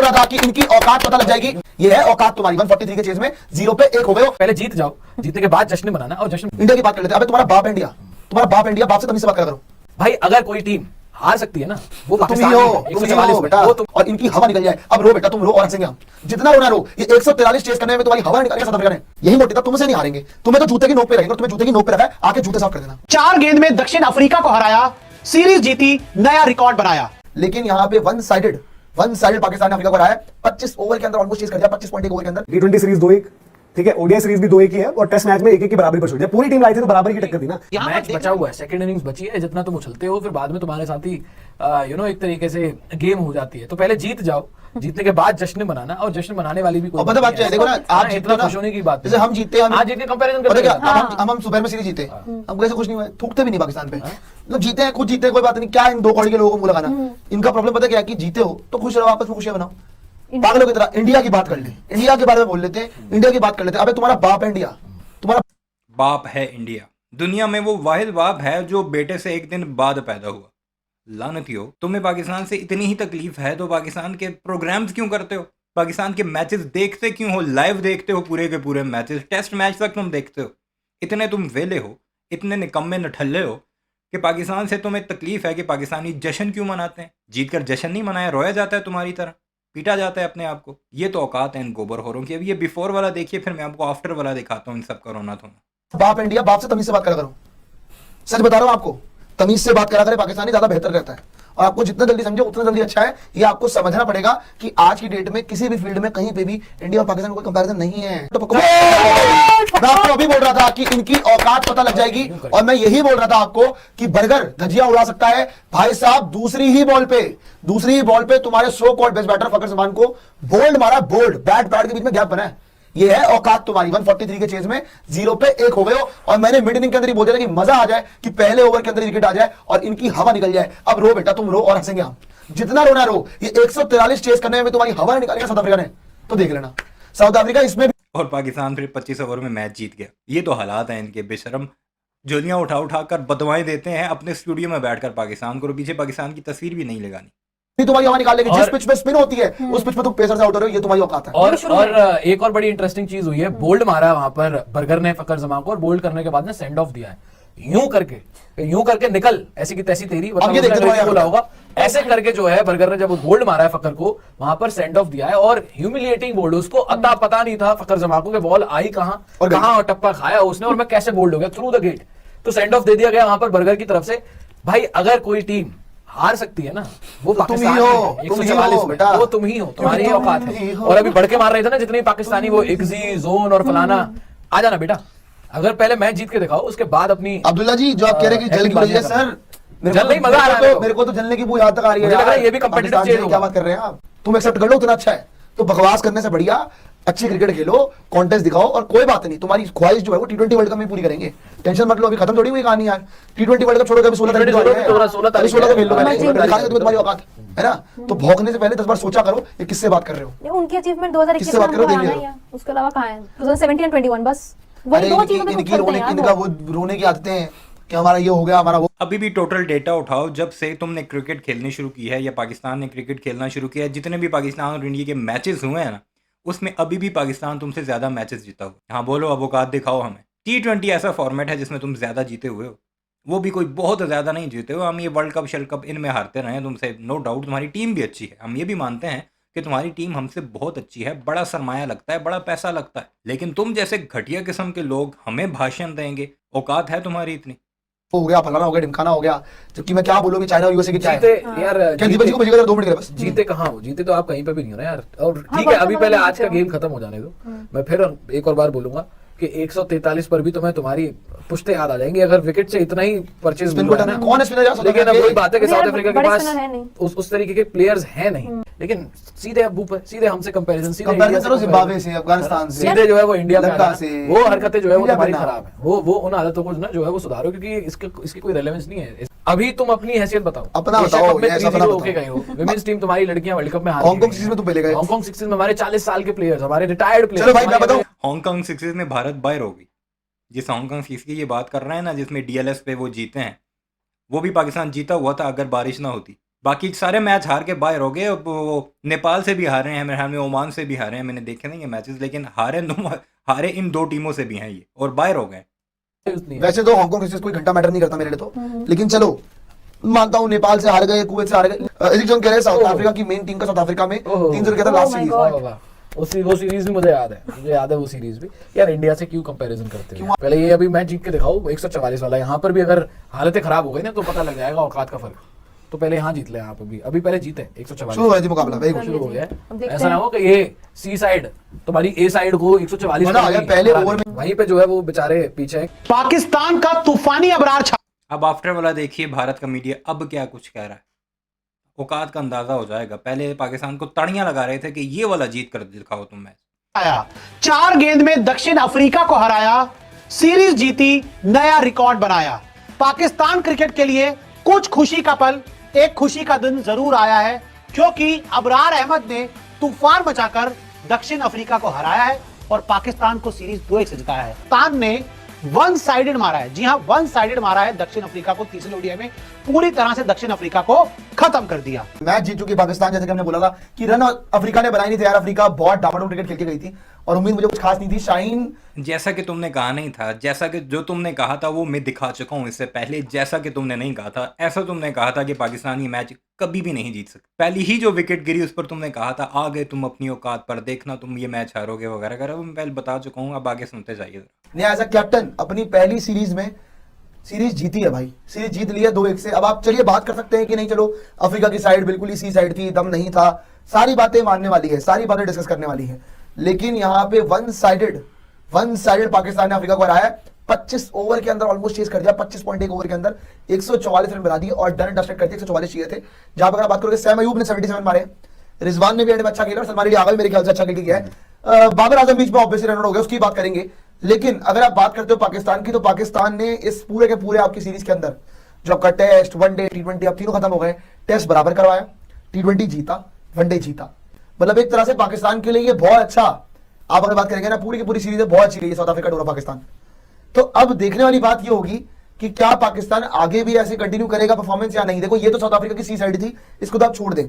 रहा था कि इनकी औकात पता लग जाएगी। ये है औकात तुम्हारी 143 के चेज में 0 पे 1 हो गए हो। पहले जीत जाओ, जीतने के बाद जश्न मनाना। और जश्न इंडिया की बात कर लेते हैं। अबे तुम्हारा बाप है इंडिया, तुम्हारा बाप है इंडिया, बाप से तमीज से बात करा करो। भाई अगर कोई टीम हार सकती है ना, वो तुम ही पाकिस्तान हो, है, तुम ही 144 हो में। बेटा। वो तुम और इनकी हवा निकल जाए। अब रो बेटा, तुम रो और हंसेंगे हम। जितना रोना रो। ये 143 चेस करने में तुम्हारी हवा निकल साउथ अफ्रीका ने। यही मोटी था, तुमसे नहीं हारेंगे। तुम्हें तो जूते की नोक पे रहेंगे, तुम्हें जूते की नोक पे रखा है, आके जूते साफ कर देना। 4 गेंद में दक्षिण अफ्रीका को हराया, सीरीज जीती, नया रिकॉर्ड बनाया। लेकिन यहाँ पे वन साइडेड पाकिस्तान ने अफ्रीका को हराया। 25 ओवर के अंदर ऑलमोस्ट चेस कर दिया, 25.1 ओवर के अंदर। T20 सीरीज 2-1, ठीक है, ओडीआई सीरीज भी 2-1 ही है, और टेस्ट मैच में 1-1 की बराबरी पर छोड़ दिया। पूरी टीम लाई थी तो बराबरी की टक्कर दी ना। मैच बचा हुआ है, सेकंड इनिंग्स बची है। जितना तुम उछलते हो फिर बाद में तुम्हारे साथ ही एक तरीके से गेम हो जाती है। तो पहले जीत जाओ, जीतने के बाद जश्न मनाना। और जश्न मनाने वाली भी कोई पता बात क्या है, देखो ना, आप इतना जीतते हो ना, खुश होने की बात जैसे हम जीते हैं, आज जीत के कंपैरिजन पता करते क्या, हैं। हम सुबह में सीरीज जीते, हम कैसे खुश नहीं हुए, थूकते भी नहीं पाकिस्तान पे। मतलब जीते हैं, खुद जीते हैं, कोई बात नहीं। क्या इन दो कौड़ी के लोगों को मुंह लगाना। इनका प्रॉब्लम पता क्या है कि जीते हो तो खुश रहो, आपस में खुशियां बनाओ। पागलों की तरह इंडिया की बात कर ले, इंडिया के बारे में बोल लेते हैं, इंडिया की बात कर लेते हैं। अबे तुम्हारा बाप है इंडिया, तुम्हारा बाप है इंडिया। दुनिया में वो वाहिद बाप है जो बेटे से एक दिन बाद पैदा हुआ। लानतियो, तुम्हें पाकिस्तान से इतनी ही तकलीफ है तो पाकिस्तान के प्रोग्राम्स क्यों करते हो? पाकिस्तान के मैचेस देखते क्यों हो? लाइव देखते हो पूरे के पूरे मैचेस, टेस्ट मैच तक तुम देखते हो। इतने तुम वेले हो, इतने निकम्मे नठल्ले हो कि पाकिस्तान से तुम्हें तकलीफ है कि पाकिस्तानी जश्न क्यों मनाते हैं? जीत कर जश्न नहीं मनाया, रोया जाता है तुम्हारी तरह, पीटा जाता है अपने आप को। ये तो औकात है इन गोबर होरों की। अब ये बिफोर वाला देखिए, फिर मैं आपको आफ्टर वाला दिखाता हूँ इन सब का रोना धोना। बाप है इंडिया, बाप से तमीज से बात करा करो। सच बता रहा हूं आपको, तमीज से बात करा करे पाकिस्तानी, ज्यादा बेहतर रहता है। और आपको जितना जल्दी समझो उतना जल्दी अच्छा है। ये आपको समझना पड़ेगा कि आज की डेट में किसी भी फील्ड में कहीं पे भी इंडिया और पाकिस्तान का कोई कंपैरिजन नहीं है। तो मैं आपको अभी बोल रहा था कि इनकी औकात पता लग जाएगी, और मैं यही बोल रहा था आपको कि बर्गर धजिया उड़ा सकता है भाई साहब। दूसरी ही बॉल पे तुम्हारे so called best batter Fakhar Zaman को बोल्ड मारा, बोल्ड बैट के बीच में गैप बना है। ये है औकात तुम्हारी 143 के चेज में 0 पे 1 हो गए हो। और मैंने मिड इनिंग के अंदर ही बोल दिया था कि मजा आ जाए कि पहले ओवर के अंदर विकेट आ जाए और इनकी हवा निकल जाए। अब रो बेटा, तुम रो और हंसेंगे हम। जितना रोना रो। ये 143 चेस करने में तुम्हारी हवा निकालेगा साउथ अफ्रीका ने, तो देख लेना। साउथ अफ्रीका इसमें भी और पाकिस्तान फिर 25 ओवर में मैच जीत गया। ये तो हालात हैं इनके बेशरम। जोलियां उठा उठा कर बदवाएं देते हैं अपने स्टूडियो में बैठकर पाकिस्तान को, और पीछे पाकिस्तान की तस्वीर भी नहीं लगानी। तुम्हारी हवा निकाल लेगी। जिस पिच पे स्पिन होती है उस पिच पे तुम पेसर से आउट हो रहे हो, ये तुम्हारी औकात है। और एक और बड़ी इंटरेस्टिंग चीज हुई है, बोल्ड मारा वहां पर बर्गर ने फकर जमा को, और बोल्ड करने के बाद ने सेंड ऑफ दिया है। यूं करके निकल, ऐसी की तैसी तेरी, अब ये देखते मतलब बोला होगा ऐसे करके जो है बर्गर ने जब बोल्ड मारा है फकर को, वहां पर सेंड ऑफ दिया है। और ह्यूमिलिएटिंग बोल्ड, उसको अता पता नहीं था फकर जमा को कि बॉल आई कहां और टप्पा खाया उसने, और मैं कैसे बोल्ड हो गया थ्रू द गेट। तो सेंड ऑफ दे दिया गया वहां पर बर्गर की तरफ से। भाई अगर कोई टीम हार सकती है ना, वो पाकिस्तान है, 144 में, वो तुम ही हो, तुम्हारी ही औकात है। और अभी बढ़ के मार रहे थे ना जितने पाकिस्तानी, वो इग्जी जोन और फलाना। आ जाना बेटा, अगर पहले मैच जीत के दिखाओ, उसके बाद अपनी अब्दुल्ला जी जो आप कह रहे हैं कि जल क्यों रही है सर, जल नहीं, मजा आ रहा है मेरे को तो जलने की बू याद तक आ रही है। मुझे लग रहा है ये भी competitive चेज होगा। क्या बात कर रहे हैं आप? तुम एक्सेप्ट कर लो उतना अच्छा है। तो बकवास करने से बढ़िया अच्छी क्रिकेट खेलो, कॉन्टेस्ट दिखाओ, और कोई बात नहीं, तुम्हारी ख्वाहिश जो है वो T20 वर्ल्ड कप में पूरी करेंगे। टेंशन मत लो, अभी खत्म थोड़ी हुई कहानी यार। T20 वर्ल्ड कप छोड़ो, अभी 16 तारीख को खेल लो पहले, तुम्हारी औकात है ना। तो भौंकने से पहले 10 बार सोचा करो ये किससे बात कर रहे हो। उनकी अचीवमेंट 2021 किससे बात कर रहे हो, देख में है, उसके अलावा कहां है 2017 और 21 बस वही दो चीजों में इनकी इनका वो रोने की आदतें हैं कि हमारा ये हो गया, हमारा वो। अभी भी टोटल डेटा उठाओ, जब से तुमने क्रिकेट खेलनी शुरू की है या पाकिस्तान ने क्रिकेट खेलना शुरू किया है, जितने भी पाकिस्तान और इंडिया के मैचेस हुए हैं ना, उसमें अभी भी पाकिस्तान तुमसे ज़्यादा मैचेस जीता हुआ। हाँ बोलो, अब औकात दिखाओ हमें। T20 ऐसा फॉर्मेट है जिसमें तुम ज़्यादा जीते हुए हो, वो भी कोई बहुत ज़्यादा नहीं जीते हो। हम ये वर्ल्ड कप शर्ल्ड कप इनमें हारते रहे तुमसे, नो डाउट। तुम्हारी टीम भी अच्छी है, हम ये भी मानते हैं कि तुम्हारी टीम हमसे बहुत अच्छी है, बड़ा सरमाया लगता है, बड़ा पैसा लगता है। लेकिन तुम जैसे घटिया किस्म के लोग हमें भाषण देंगे, औकात है तुम्हारी इतनी? हो गया, फलाना हो गया, ढिमकाना हो गया, जबकि मैं क्या बोलूं कि चाइना और यूएसए की क्या है। जीते यार, क्या दीपक जी को भेजिएगा 2 मिनट के लिए बस। जीते कहाँ हो? जीते तो आप कहीं पे भी नहीं हो ना यार। और ठीक है, अभी पहले आज का गेम खत्म हो जाने दो। मैं फिर एक और बार बोलूंगा कि 143 पर भी तुम्हारी पुश्ते याद आ जाएंगी अगर विकेट से इतना ही परचेज कौन है स्पिनर? लेकिन अब वही बात है कि साउथ अफ्रीका के बड़े पास स्पिनर है नहीं। उस तरीके के प्लेयर्स हैं नहीं। लेकिन सीधे अब ऊपर, सीधे हमसे कंपैरिजन, सीधे करो जिम्बाब्वे से, अफगानिस्तान से, सीधे जो है वो इंडिया में लंका से, वो हरकतें जो है वो इंडिया तुम्हारी में ना। खराब है। वो उन आदतों को ना जो है वो सुधारो, क्योंकि इसकी कोई रेलेवेंस नहीं है। अभी तुम अपनी हैसियत बताओ, अपना एशिया बताओ, कप में ये 3-0 अपना होके गए हो। विमेंस टीम तुम्हारी लड़कियां वर्ल्ड कप में हार हांगकांग सीरीज में तुम पहले गए। हांगकांग सिक्सेस में हमारे 40 साल के प्लेयर्स, हमारे रिटायर्ड प्लेयर्स। चलो भाई मैं बताऊं, हांगकांग सिक्सेस में भारत बाहर हो गई। जिस हांगकांग सिक्स की ये बात कर रहे हैं ना, जिसमें DLS पे वो जीते हैं, वो भी पाकिस्तान जीता हुआ था अगर बारिश ना होती। बाकी सारे मैच हार के बाहर हो गए। अब वो नेपाल से भी हारे हैं, मेरे ख्याल में ओमान से भी हारे हैं, मैंने देखे नहीं ये मैचेस, लेकिन हारे इन 2 टीमों से भी हैं ये, और बाहर हो गए। वैसे तो हांगकांग क्रिकेट कोई घंटा मैटर नहीं करता मेरे लिए तो, लेकिन चलो मानता हूँ नेपाल से हार गए, कुवैत से हार गए। इजिक जॉन कह रहे हैं साउथ अफ्रीका की मेन टीम का साउथ अफ्रीका में 3-0 किया था लास्ट my सीरीज। God. वाह, वाह। वो सीरीज भी मुझे याद है वो सीरीज भी। यार इंडिया से क्यों कंपैरिजन करते हो? पहले ये अभी मैच जीत के दिखाओ 144 वाला। यहाँ पर भी अगर हालतें खराब हो गई ना तो पता लग जाएगा औकात का फर्क। तो पहले यहाँ जीत ले आप, अभी पहले जीते 144 शुरू हुआ थी मुकाबला, वेरी गुड। शुरू हो गया अब देखते ऐसा ना हैं। हो कि ये सी साइड तुम्हारी ए साइड को 144 मजा आ गया पहले ओवर में। वहीं पे जो है वो बेचारे पीछे हैं। पाकिस्तान का तूफानी अबरार छा अब आफ्टर वाला देखिए भारत का मीडिया अब क्या कुछ कह रहा है, औकात का अंदाजा हो जाएगा। पहले पाकिस्तान को ताड़ियां लगा रहे थे कि ये वाला जीत कर दिखाओ तुम मैच। आया 4 गेंद में दक्षिण अफ्रीका को हराया, सीरीज जीती, नया रिकॉर्ड बनाया। पाकिस्तान क्रिकेट के लिए कुछ खुशी का पल, एक खुशी का दिन जरूर आया है, क्योंकि अबरार अहमद ने तूफान मचाकर दक्षिण अफ्रीका को हराया है और पाकिस्तान को सीरीज 2-1 से जिताया है। पाकिस्तान ने वन साइडेड मारा है, जी हां, वन साइडेड मारा है दक्षिण अफ्रीका को। तीसरे ओडीआई में पूरी तरह से दक्षिण अफ्रीका को खत्म कर दिया। मैच जीत चुकी पाकिस्तान, जैसे कि हमने बोला था कि रन अफ्रीका ने बनाई नहीं थे यार। अफ्रीका बहुत डामाडोल क्रिकेट खेल के गई थी और उम्मीद मुझे कुछ खास नहीं थी। शाहीन जैसा कि तुमने कहा नहीं था, जैसा कि जो तुमने कहा था वो मैं दिखा चुका हूं इससे पहले। जैसा कि तुमने नहीं कहा था, ऐसा तुमने कहा था कि पाकिस्तान ये मैच कभी भी नहीं जीत सकता। पहली ही जो विकेट गिरी उस पर तुमने कहा था आ गए तुम अपनी औकात पर, देखना तुम ये मैच हारोगे वगैरह वगैरह। मैं पहले बता चुका हूँ, अब आगे सुनते जाइए। ने एज अ कैप्टन अपनी पहली सीरीज में सीरीज जीती है भाई, सीरीज जीत ली है 2-1 से। अब आप चलिए बात कर सकते हैं कि नहीं, चलो अफ्रीका की साइड बिल्कुल ही सी साइड थी, दम नहीं था, सारी बातें मानने वाली है, सारी बातें डिस्कस करने वाली है। लेकिन यहाँ पे वन साइडेड पाकिस्तान ने अफ्रीका को हराया। 25 ओवर के अंदर ऑलमोस्ट चेस कर दिया, 25.1 ओवर के अंदर 144 रन बना दिए और डन एंड डस्टेड कर दिए। 144 चाहिए थे। जहां पर आप बात करोगे सैम अयूब ने 77 मारे, रिजवान ने भी एंड में अच्छा खेला और सलमान अली आगा भी मेरे ख्याल से अच्छा खेल किया है। बाबर आजम बीच में ऑब्वियसली रन आउट हो गया, उसकी बात करेंगे। लेकिन अगर आप बात करते हो पाकिस्तान की, तो पाकिस्तान ने इस पूरे के पूरे आपकी सीरीज के अंदर जो आपका टेस्ट, वनडे, टी20 अब तीनों खत्म हो गए। टेस्ट बराबर करवाया, टी20 जीता, वनडे जीता। मतलब एक तरह से पाकिस्तान के लिए ये बहुत अच्छा, आप अगर बात करेंगे ना पूरी की पूरी सीरीज बहुत अच्छी रही है साउथ अफ्रीका डोरा पाकिस्तान। तो अब देखने वाली बात ये होगी कि क्या पाकिस्तान आगे भी ऐसे कंटिन्यू करेगा परफॉर्मेंस या नहीं। देखो ये तो साउथ अफ्रीका की सी साइड थी, इसको तो आप छोड़ दें।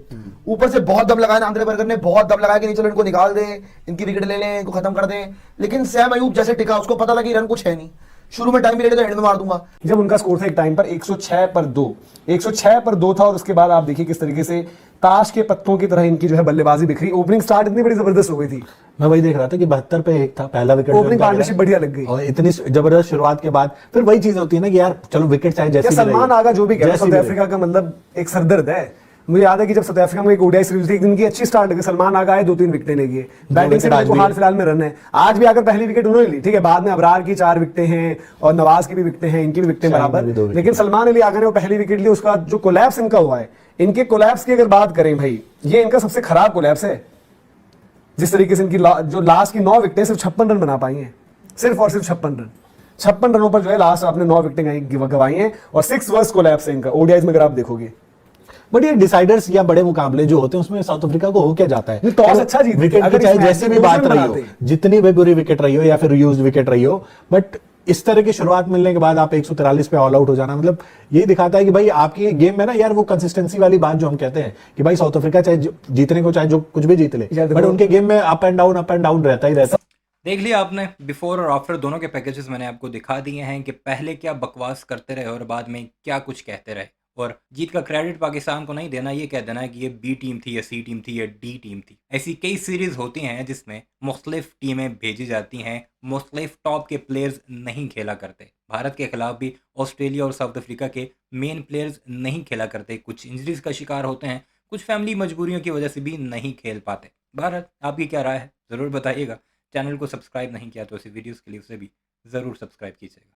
ऊपर से बहुत दम लगाया आंद्रे बर्गर ने, बहुत दम लगाया कि नहीं चलो इनको निकाल दें, इनकी विकेट ले लें, इनको खत्म कर दें। लेकिन सैम अयूब जैसे टिका, उसको पता था कि रन कुछ है नहीं, शुरू में टाइम भी ले तो एंड में मार दूंगा। जब उनका स्कोर था एक टाइम पर 106 पर 2, 106 पर 2 था। और उसके बाद आप देखिए किस तरीके से ताश के पत्तों की तरह इनकी जो है बल्लेबाजी बिखरी। ओपनिंग स्टार्ट इतनी बड़ी जबरदस्त हो गई थी, मैं वही देख रहा था कि 72 पे 1 था पहला विकेट। ओपनिंग पार्टनरशिप बढ़िया लग गई और इतनी जबरदस्त शुरुआत के बाद फिर वही चीज होती है ना कि यार चलो विकेट चाहे जैसे सलमान आगा जो भी कह रहा है, साउथ अफ्रीका का मतलब एक सरदर्द है। मुझे याद है कि जब साउथ अफ्रीका में एक ओडीआई सीरीज थी, एक दिन की अच्छी स्टार्ट लगी, सलमान आगा आए, 2-3 विकेटें ले गए। बैटिंग से तो हाल फिलहाल में रन है, आज भी आकर पहली विकेट उन्होंने ली, ठीक है। बाद में अबरार की 4 विकेटें हैं और नवाज की भी विकेटें हैं, इनकी भी विकेटें बराबर। लेकिन सलमान अली आगा ने वो पहली विकेट ली। उसका जो कोलैप्स इनका हुआ है, इनके कोलैप्स की अगर बात करें भाई, ये इनका सबसे खराब कोलैप्स है। जिस तरीके से इनकी जो लास्ट की 9 विकेटें सिर्फ 56 रन बना पाई हैं, सिर्फ और सिर्फ 56 रन। 56 रनों पर जो है लास्ट आपने 9 विकेटें गंवाई हैं और 6 वर्स्ट कोलैप्स है इनका ओडीआईज में अगर आप देखोगे। बट ये डिसाइडर्स या बड़े मुकाबले जो होते हैं उसमें साउथ अफ्रीका को हो क्या जाता है, टॉस अच्छा जीत, विकेट की चाहे जैसी भी बात रही हो, जितनी भी बुरी विकेट रही हो या फिर यूज्ड विकेट रही हो, बट इस तरह की शुरुआत मिलने के बाद आप 143 पे ऑल आउट हो जाना, मतलब यही दिखाता है कि भाई आपकी गेम में ना यार वो कंसिस्टेंसी वाली बात जो हम कहते हैं कि भाई साउथ अफ्रीका चाहे जीतने को चाहे जो कुछ भी जीत ले, बट उनके गेम में अप एंड डाउन रहता ही रहता। देख लिया आपने, बिफोर और आफ्टर दोनों के पैकेजेस मैंने आपको दिखा दिए हैं कि पहले क्या बकवास करते रहे और बाद में क्या कुछ कहते रहे। और जीत का क्रेडिट पाकिस्तान को नहीं देना, ये कह देना है कि ये बी टीम थी या सी टीम थी या डी टीम थी। ऐसी कई सीरीज होती हैं जिसमें मुख्तलिफ टीमें भेजी जाती हैं, मुख्तलिफ टॉप के प्लेयर्स नहीं खेला करते। भारत के खिलाफ भी ऑस्ट्रेलिया और साउथ अफ्रीका के मेन प्लेयर्स नहीं खेला करते, कुछ इंजरीज का शिकार होते हैं, कुछ फैमिली मजबूरियों की वजह से भी नहीं खेल पाते। भारत, आपकी क्या राय है ज़रूर बताइएगा। चैनल को सब्सक्राइब नहीं किया तो ऐसी वीडियोज़ के लिए उसे भी ज़रूर सब्सक्राइब कीजिएगा।